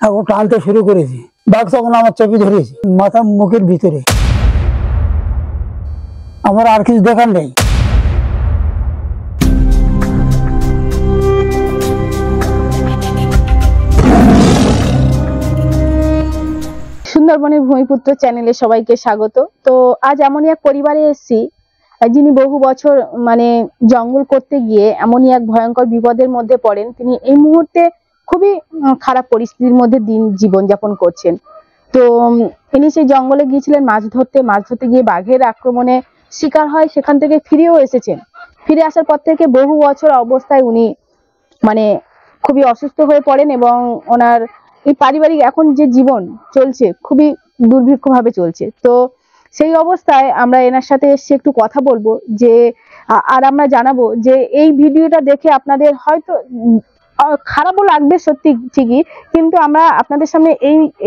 এখন টানতে শুরু করেছি। বাঘ তখন আমার চেপে ধরেছি মাথা মুখের ভিতরে। আমার আর কিছু দেখার নেই। সুন্দরবনের ভূমিপুত্র চ্যানেলে সবাইকে স্বাগত। তো আজ এমনই এক পরিবারে এসেছি যিনি বহু বছর জঙ্গল করতে গিয়ে এমনই এক ভয়ঙ্কর বিপদের মধ্যে পড়েন। তিনি এই মুহূর্তে খুবই খারাপ পরিস্থিতির মধ্যে জীবন যাপন করছেন। তো ইনি সেই জঙ্গলে গিয়েছিলেন মাছ ধরতে গিয়ে বাঘের আক্রমণে শিকার হয়, সেখান থেকে ফিরেও এসেছেন। ফিরে আসার পর থেকে বহু বছর অবস্থায় উনি খুবই অসুস্থ হয়ে পড়েন এবং ওনার এই পারিবারিক এখন যে জীবন চলছে খুবই দুর্ভিক্ষ ভাবে চলছে। তো সেই অবস্থায় আমরা এনার সাথে এসে একটু কথা বলবো যে আর আমরা জানাবো যে এই ভিডিওটা দেখে আপনাদের হয়তো খারাপও লাগবে সত্যি ঠিকই, কিন্তু আমরা আপনাদের সামনে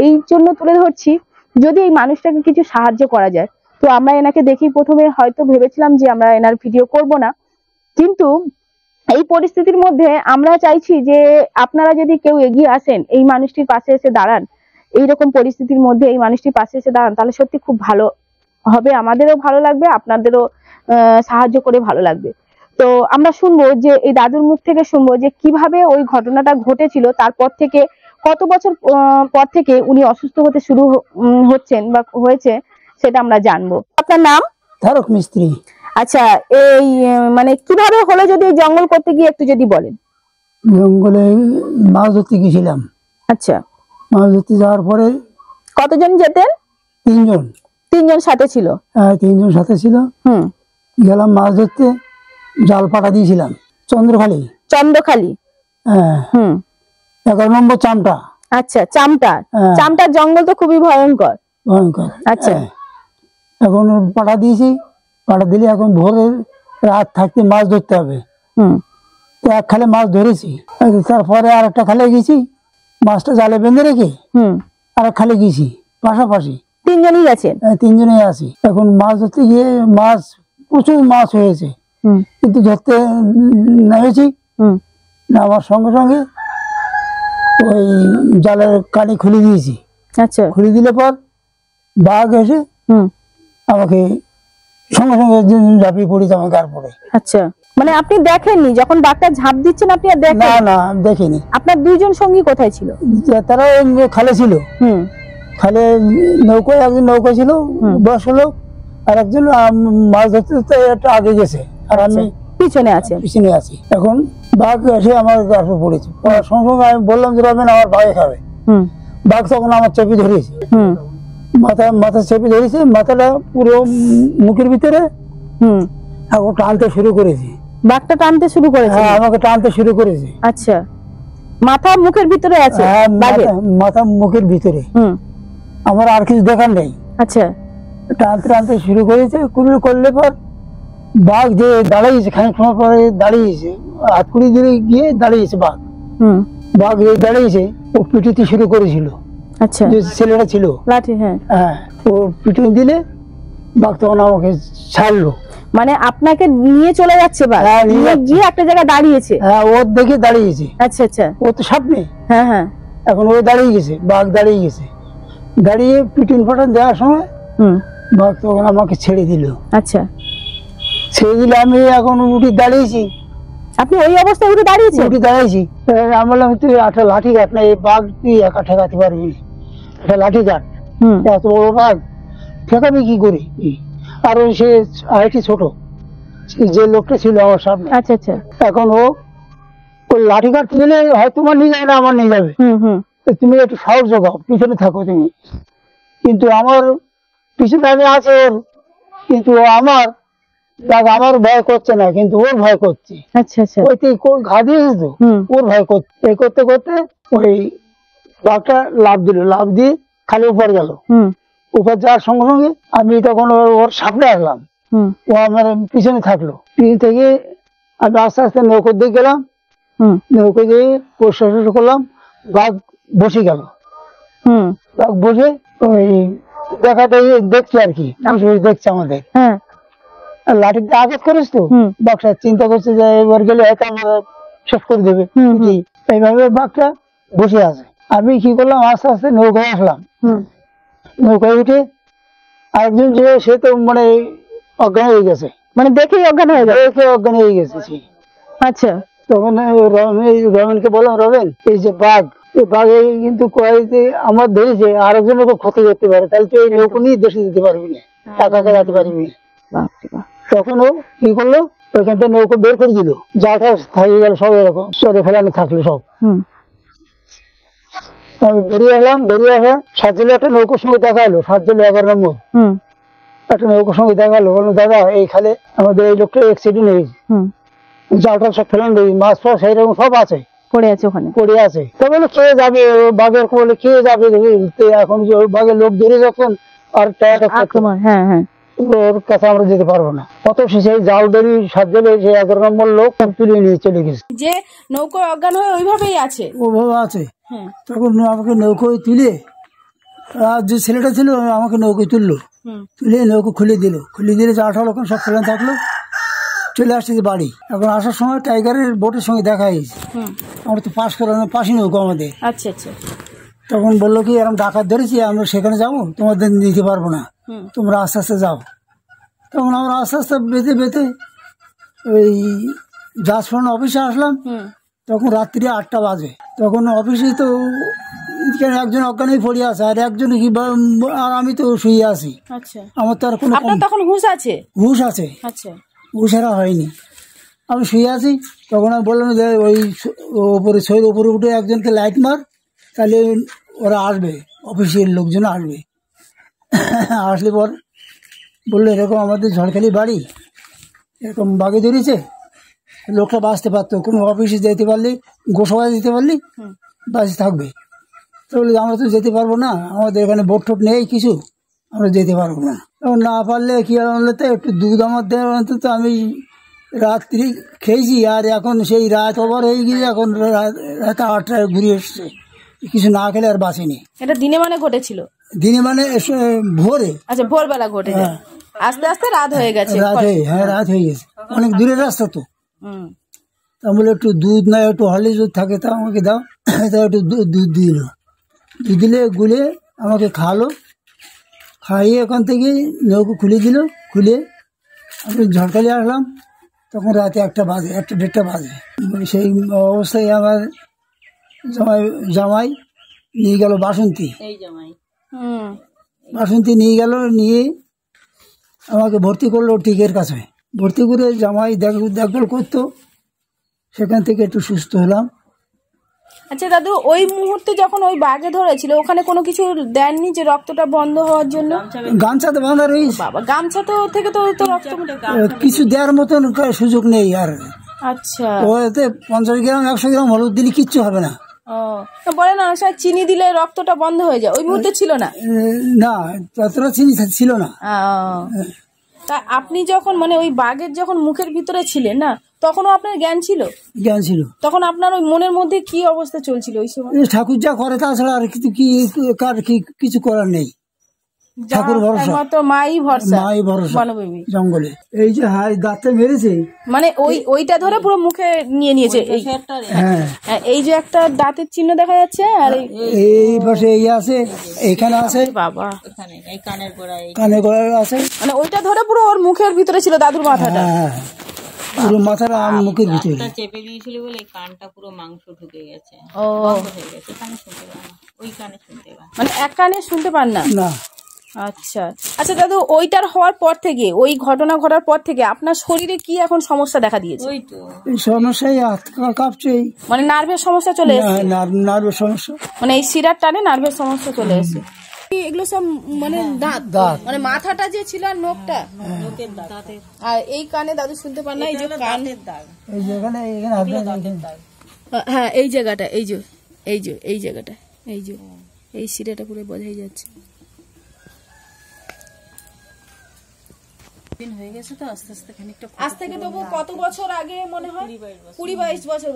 এই জন্য তুলে ধরছি যদি এই মানুষটাকে কিছু সাহায্য করা যায়। তো আমরা এনাকে দেখি প্রথমে হয়তো ভেবেছিলাম যে আমরা এনার ভিডিও করব না, কিন্তু এই পরিস্থিতির মধ্যে আমরা চাইছি যে আপনারা যদি কেউ এগিয়ে আসেন, এই মানুষটির পাশে এসে দাঁড়ান, এইরকম পরিস্থিতির মধ্যে এই মানুষটির পাশে এসে দাঁড়ান, তাহলে সত্যি খুব ভালো হবে, আমাদেরও ভালো লাগবে, আপনাদেরও সাহায্য করে ভালো লাগবে। তো আমরা শুনবো যে এই দাদুর মুখ থেকে শুনবো যে কিভাবে ওই ঘটনাটা ঘটেছিল, তারপর থেকে কত বছর পর থেকে উনি অসুস্থ হতে শুরু হচ্ছেন বা হয়েছে সেটা আমরা জানবো। আপনার নাম? ধারক মিস্ত্রি। আচ্ছা, এই কিভাবে হলো যদি জঙ্গল করতে গিয়ে একটু যদি বলেন। জঙ্গলে মাছ ধরতে গেছিলাম। আচ্ছা, মাছ ধরতে যাওয়ার পরে কতজন যেতেন? তিনজন সাথে ছিল। হ্যাঁ, তিনজন সাথে ছিল। গেলাম মাছ ধরতে, জাল পাটা দিয়েছিলাম চন্দ্রখালি। হ্যাঁ, 11 নম্বর চামটা। আচ্ছা, চামটার জঙ্গল তো খুবই ভয়ঙ্কর। আচ্ছা, এখন পাটা দিয়েছি, পাটা দিলে এখন ভোরে রাত থাকতে মাছ ধরতে হবে। তো এক খালে মাছ ধরেছি, তারপরে আর একটা খালে গেছি, মাছটা জালে বেঁধে রেখে আর এক খালে গেছি পাশাপাশি। তিনজনই গেছেন? তিনজনেই আছি। এখন মাছ ধরতে গিয়ে প্রচুর মাছ হয়েছে, কিন্তু ধরতে নেমেছি, নামার সঙ্গে সঙ্গে ওই জালের কানি খুলে দিয়েছি। আচ্ছা, খুলে দিলে পর বাঘ এসে আমাকে সঙ্গে সঙ্গে ঝাঁপিয়ে পড়েছে আমার গার পরে। আচ্ছা, আপনি দেখেননি যখন বাঘটা ঝাঁপ দিচ্ছেন? আপনি আর দেখেন? না, দেখিনি। আপনার দুইজন সঙ্গী কোথায় ছিল? তারা খালে ছিল। খালে নৌকায় একজন নৌকা ছিল, বয়স্ক লোক, আর একজন মাছ ধরতে ধরতে একটু আগে গেছে, আর আমি পিছনে আছি। এখন বাঘ এসে আমার গায়ে পড়েছে। পড়ার সঙ্গে সঙ্গে আমি বললাম যে রবেন আমার ভাগে খাবে। বাঘ তখন আমার চেপে ধরেছে, মাথা চেপে ধরেছে, মাথাটা পুরো মুখের ভিতরে। এখন টানতে শুরু করেছি। বাঘটা টানতে শুরু করেছে? হ্যাঁ, আমাকে টানতে শুরু করেছে। আচ্ছা, মাথা মুখের ভিতরে আছে? হ্যাঁ, মাথা মুখের ভিতরে। আমার আর কিছু দেখার নেই। আচ্ছা, টানতে শুরু করেছে। করলে পর বাঘ যে দাঁড়িয়েছে, খানিক সময় পরে দাঁড়িয়েছে, হাত কুড়ি দিলে গিয়ে দাঁড়িয়েছে বাঘ। বাঘ দাঁড়িয়েছে, ও পিটিতে শুরু করেছিল। আচ্ছা, যে ছেলেটা ছিল লাঠি, হ্যাঁ, ও পিটুনি দিলে বাঘ তখন আমাকে ছাড়লো। আপনাকে নিয়ে চলে যাচ্ছে বাঘ? নিয়ে গিয়ে একটা জায়গায় দাঁড়িয়েছে? হ্যাঁ, ও দেখে দাঁড়িয়েছে। আচ্ছা, ও তো সামনে। হ্যাঁ, এখন ও দাঁড়িয়ে গেছে, বাঘ দাঁড়িয়ে গেছে। দাঁড়িয়ে পিটুন ফাটান দেওয়ার সময় বাঘ তখন আমাকে ছেড়ে দিল। আচ্ছা, ছেড়ে দিলে আমি এখন উঠে দাঁড়িয়েছি। আপনি ওই অবস্থায় উঠে দাঁড়িয়েছি? আমি বললাম তুই একটা লাঠি কাট না, এই বাঘ তুই একা ঠেকাতে পারবি, একটা লাঠি কাট। এত বড় বাঘ ঠেকাবি কি করে? আর সে আরেকটি ছোট যে লোকটা ছিল আমার সামনে। আচ্ছা, এখন ও লাঠি কাটতে গেলে হয়তো তোমার নিয়ে যাবে না, আমার নিয়ে যাবে। তুমি একটু সাহস জোগাও, পিছনে থাকো তুমি। কিন্তু আমার পিছনে আমি আছি ওর, কিন্তু আমার ভয় করছে না, কিন্তু ওর ভয় করছে। আচ্ছা, ঘা দিয়েছে তো, ওর ভয় করছে। এই করতে করতে ওই বাঘটা লাফ দিয়ে খালি উপর গেল। উপর যাওয়ার সঙ্গে সঙ্গে আমি তখন ওর সামনে আসলাম, ও আমার পিছনে থাকলো। পিছন থেকে আমি আস্তে আস্তে নৌকোর দিকে গেলাম, নৌকো দিয়ে পরিষ্কার করলাম। বাঘ বসে গেল। বাঘ বসে ওই দেখাতে দেখছি আর কি, দেখছে আমাদের। লাঠির আঘাত করিস তো, বাঘটা চিন্তা করছে যে এবার গেলে হয়তো আমরা শেষ করে দেবে। এইভাবে বাঘটা বসে আছে। আমি কি করলাম, আস্তে আস্তে নৌকায় আসলাম। নৌকায় উঠে আরেকজন যে সে তো মানে অজ্ঞান হয়ে গেছে, মানে দেখেই অজ্ঞান হয়ে গেল? দেখে অজ্ঞান হয়ে গেছে সে। আচ্ছা। তখন রমেনকে বললাম, রমেন এই যে বাঘ, এই বাঘে কিন্তু কয়েকটি আমার ধরেছে, আরেকজনের ক্ষতি করতে পারে, তাহলে তুই এই নৌকো নিয়ে দেশে যেতে পারবি না, একা একা যেতে পারবি না। তখন ও কি করলো, ওইখান থেকে নৌকো বের করে দিল, যাটা থাকি গেল সব এরকম চরে ফেলানো থাকলো সব। আমি বেরিয়ে এলাম, বেরিয়ে আসা সাতজলে একটা নৌকোর সঙ্গে দেখা হলো, সাতজলে 11 নম্বর একটা নৌকোর সঙ্গে দেখা হলো। বললো, দাদা এই খালে আমাদের এই লোকটা অ্যাক্সিডেন্ট হয়েছে, জালটা সব ফেলান, মাছ ফাছ সেইরকম সব আছে, পড়ে আছে ওখানে, পড়ে আছে। তা বলে কে যাবে, বাঘের বলে কে যাবে এখন, বাঘের লোক ধরে যখন আর ওর কাছে আমরা যেতে পারবো না। কত সেই জাল ধরি সাতজলে সেই 11 নম্বর লোক তুলে নিয়ে চলে গেছে। যে নৌকো অজ্ঞান হয়ে ওইভাবেই আছে, ওভাবে আছে। তখন আমাকে নৌকোয় তুলে, আর যে ছেলেটা ছিল আমাকে নৌকোয় তুললো, তুলে নৌকো খুলে দিলে জালটা লোক সব ফেলে থাকলো। চলে আসছে বাড়ি। এখন আসার সময় টাইগারের বোটের সঙ্গে দেখা হয়েছে, আমরা তো পাশে নৌকো আমাদের। আচ্ছা আচ্ছা। তখন বললো কি এরকম ডাকাত ধরেছি, আমরা সেখানে যাবো, তোমাদের নিতে পারবো না, তোমরা আস্তে আস্তে যাও। তখন আমরা আস্তে আস্তে বেঁধে ওই জাজফ্রন্ট অফিসে আসলাম। তখন রাত্রি 8টা বাজে। তখন অফিসে তো একজন অজ্ঞানই পড়ে আছে, আর একজন কি, আর আমি তো শুয়ে আছি। আমার তো আর কোনো, তখন হুঁশ আছে? হুঁশ আছে। আচ্ছা, হুঁশেরা হয়নি, আমি শুয়ে আছি। তখন আমি বললাম যে ওই ওপরে ছয়ের উপরে উঠে একজনকে লাইট মার, তাহলে ওরা আসবে, অফিসের লোকজন আসবে। আসলে পর বললো এরকম আমাদের ঝড়খালি বাড়ি, এরকম বাঘে ধরেছে, লোকটা বাঁচতে পারতো, কোনো অফিসে যেতে পারলে, গোসবায় যেতে পারলি বাঁচে থাকবে। তো বলি আমরা তো যেতে পারবো না, আমাদের এখানে বোট টোট নেই কিছু, আমরা যেতে পারবো না। এখন না পারলে কি বললে তো একটু দুধ আমার দেওয়ার, অন্তত আমি রাত্রি খেয়েছি, আর এখন সেই রাত ওভার হয়ে গিয়ে এখন রাত 8টায় ঘুরে এসছে, কিছু না খেলে আর বাঁচেনি। এটা দিনে মানে ঘটেছিল? দিনে মানে ভোরে। আচ্ছা, ভোরবেলা ঘটে, আস্তে আস্তে রাত হয়ে গেছে। রাত হয়ে গেছে, অনেক দূরের রাস্তা তো। তা বলে একটু দুধ না একটু হরলিক্স দুধ থাকে তা আমাকে দাও, তা একটু দুধ দিল, দুধ দিলে গুলে আমাকে খাওয়ালো, খাইয়ে ওখান থেকে নৌকো খুলে দিল, খুলে আমি ঝড়খালি আসলাম। তখন রাতে 1টা বাজে, 1টা-1.5টা বাজে। সেই অবস্থায় আমার জামাই নিয়ে গেল বাসন্তী, বাসন্তী নিয়ে গেল, নিয়ে আমাকে ভর্তি করলো টিকের কাছে। ভর্তি করে জামাই দেখভাল করতো, সেখান থেকে একটু সুস্থ হলাম। আচ্ছা দাদু, ওই মুহূর্তে যখন ওই বাঘে ধরেছিল, ওখানে কোনো কিছু দেননি যে রক্তটা বন্ধ হওয়ার জন্য? গামছাতে বাঁধা রয়েছে। বাবা, গামছা তো থেকে তো রক্ত কিছু দেওয়ার মতন সুযোগ নেই আর। আচ্ছা, ওতে 50 গ্রাম 100 গ্রাম হলুদ দিলে কিচ্ছু হবে না। বলে না চিনি দিলে রক্তটা বন্ধ হয়ে যায়, ওই মুহূর্তে ছিল না? না, ততটা চিনি ছিল না। তা আপনি যখন মানে ওই বাঘের যখন মুখের ভিতরে ছিলেন না, তখনও আপনার জ্ঞান ছিল? জ্ঞান ছিল। তখন আপনার ওই মনের মধ্যে কি অবস্থা চলছিল ওই সময়? ঠাকুর যা করে তাছাড়া আর কিছু করার নেই। ঠাকুর ভরসা, মাই ভরসা, মাই ভরসা। জঙ্গলে এই যে দাঁতে মেরেছে, মানে ওইটা ধরে পুরো মুখে নিয়েছে। এই যে একটা দাঁতের চিহ্ন দেখা যাচ্ছে, আর এই পাশে এই আছে, এইখানে আছে, বাবা কানের গোড়ায় আছে, মানে ওইটা ধরে পুরো ওর মুখের ভিতরে ছিল দাদুর মাথাটা। পুরো মাথাটা মুখের ভিতরে চেপে দিয়েছিল বলে কানটা পুরো মাংস ঢুকে গেছে, কানে শুনতে পায় না, ওই কানে শুনতে পায়, মানে এক কানে শুনতে পান না? না। আচ্ছা আচ্ছা দাদু, ওইটার হওয়ার পর থেকে, ওই ঘটনা ঘটার পর থেকে আপনার শরীরে কি এখন সমস্যা দেখা দিয়েছে? ওই তো এই সমস্যাই কাঁপছে, মানে নার্ভের সমস্যা চলে এসেছে? নার্ভের সমস্যা, মানে এই শিরার টানে নার্ভের সমস্যা চলে এসেছে। এগুলো সব মানে দাঁত, মানে মাথাটা যে ছিল আর নোকটা, আর এই কানে দাদু শুনতে পান না, এই যে কানের দাগ, এই যেখানে হ্যাঁ এই জায়গাটা, এই যে এই জায়গাটা, এই যে এই শিরাটা পুরো বোঝাই যাচ্ছে। হয়ে গেছে তো আস্তে আস্তে খানিকটা। আজ থেকে তবু কত বছর আগে মনে হয়? 20-22 বছর।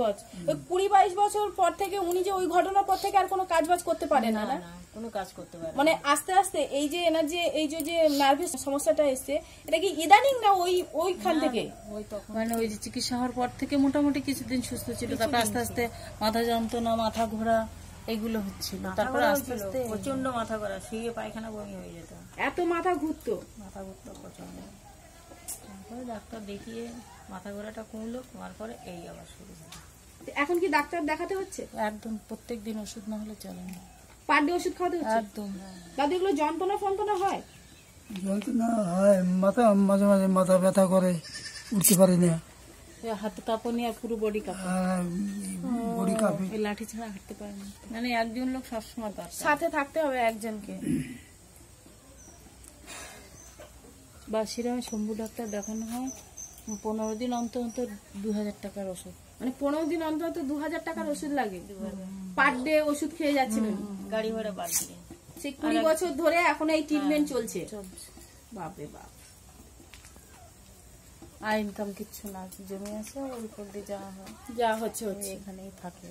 ওই 20-22 বছর পর থেকে উনি যে ওই ঘটনার পর থেকে আর কোনো কাজ বাজ করতে পারে না? কোনো কাজ করতে পারে মানে আস্তে আস্তে এই যে এনার যে এই যে নার্ভের সমস্যাটা এসছে, এটা কি ইদানিং না ওইখান থেকে? ওই তখন মানে ওই যে চিকিৎসা হওয়ার পর থেকে মোটামুটি কিছুদিন সুস্থ ছিল, তারপর আস্তে আস্তে মাথা যন্ত্রণা, মাথা ঘোরা, এইগুলো হচ্ছিল, তারপরে আস্তে আস্তে প্রচন্ড মাথা করা, শুয়ে পায়খানা বমি হয়ে যেত, এত মাথা ঘুরতো? মাথা ঘুরতো প্রচন্ড। তারপরে ডাক্তার দেখিয়ে মাথা ঘোরাটা কমলো, কমার পরে এই আবার শুরু হলো। এখন কি ডাক্তার দেখাতে হচ্ছে? একদম প্রত্যেক দিন ওষুধ না হলে চলে না, পার ডে ওষুধ খাওয়াতে হচ্ছে? একদম। দাদু এগুলো যন্ত্রণা ফন্ত্রণা হয়? যন্ত্রণা হয়, মাথা মাঝে মাঝে মাথা ব্যথা করে, উঠতে পারি না, হাতে কাঁপনি আর পুরো বডি কাঁপে, বডি কাঁপে, এই লাঠি ছাড়া হাঁটতে পারে না। মানে একজন লোক সবসময় দরকার, সাথে থাকতে হবে একজনকে। বাসিরামে শম্ভু ডাক্তার দেখানো হয়, 15 দিন অন্তর অন্তর 2000 টাকার ওষুধ। মানে 15 দিন অন্তর 2000 টাকার ওষুধ লাগে পার ডে ওষুধ খেয়ে যাচ্ছিল? গাড়ি ভাড়া বাদ দিয়ে সেই 20 বছর ধরে এখন এই ট্রিটমেন্ট চলছে? বাপরে বাপ। আর ইনকাম কিচ্ছু না, জমি আছে ওর উপর দিয়ে যাওয়া হয়, যা হচ্ছে হচ্ছে, এখানেই থাকে।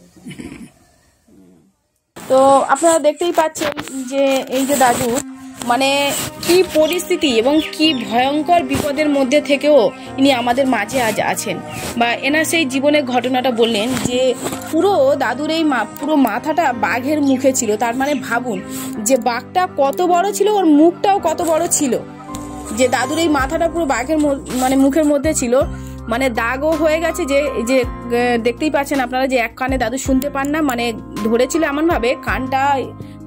তো আপনারা দেখতেই পাচ্ছেন যে এই যে দাদু মানে কি পরিস্থিতি এবং কি ভয়ঙ্কর বিপদের মধ্যে থেকেও ইনি আমাদের মাঝে আজ আছেন, বা এনার সেই জীবনের ঘটনাটা বললেন যে পুরো দাদুর এই পুরো মাথাটা বাঘের মুখে ছিল। তার মানে ভাবুন যে বাঘটা কত বড় ছিল, ওর মুখটাও কত বড় ছিল, যে দাদুর এই মাথাটা পুরো বাঘের মানে মুখের মধ্যে ছিল। মানে দাগও হয়ে গেছে, যে যে দেখতেই পাচ্ছেন আপনারা যে এক কানে দাদু শুনতে পান না, মানে ধরেছিল এমন ভাবে কানটা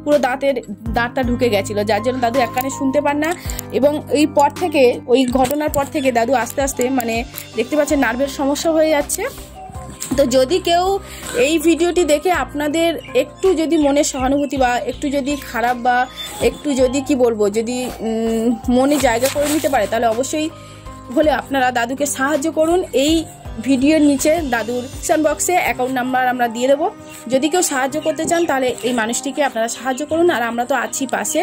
পুরো দাঁতটা ঢুকে গেছিল, যার জন্য দাদু এক কানে শুনতে পান না। এবং এই পর থেকে, ওই ঘটনার পর থেকে দাদু আস্তে আস্তে মানে দেখতে পাচ্ছেন নার্ভের সমস্যা হয়ে যাচ্ছে। তো যদি কেউ এই ভিডিওটি দেখে আপনাদের একটু যদি মনে সহানুভূতি বা একটু যদি খারাপ বা একটু যদি কি বলবো যদি মনে জায়গা করে নিতে পারে, তাহলে অবশ্যই হলে আপনারা দাদুকে সাহায্য করুন। এই ভিডিওর নিচে দাদুর ডিসক্রিপশন বক্সে অ্যাকাউন্ট নাম্বার আমরা দিয়ে দেবো, যদি কেউ সাহায্য করতে চান তাহলে এই মানুষটিকে আপনারা সাহায্য করুন, আর আমরা তো আছি পাশে।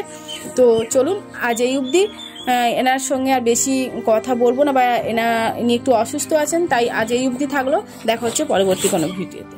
তো চলুন আজ এই অবধি, এনার সঙ্গে আর বেশি কথা বলবো না, বা ইনি একটু অসুস্থ আছেন, তাই আজ এই অবধি থাকলো। দেখা হচ্ছে পরবর্তী কোনো ভিডিওতে।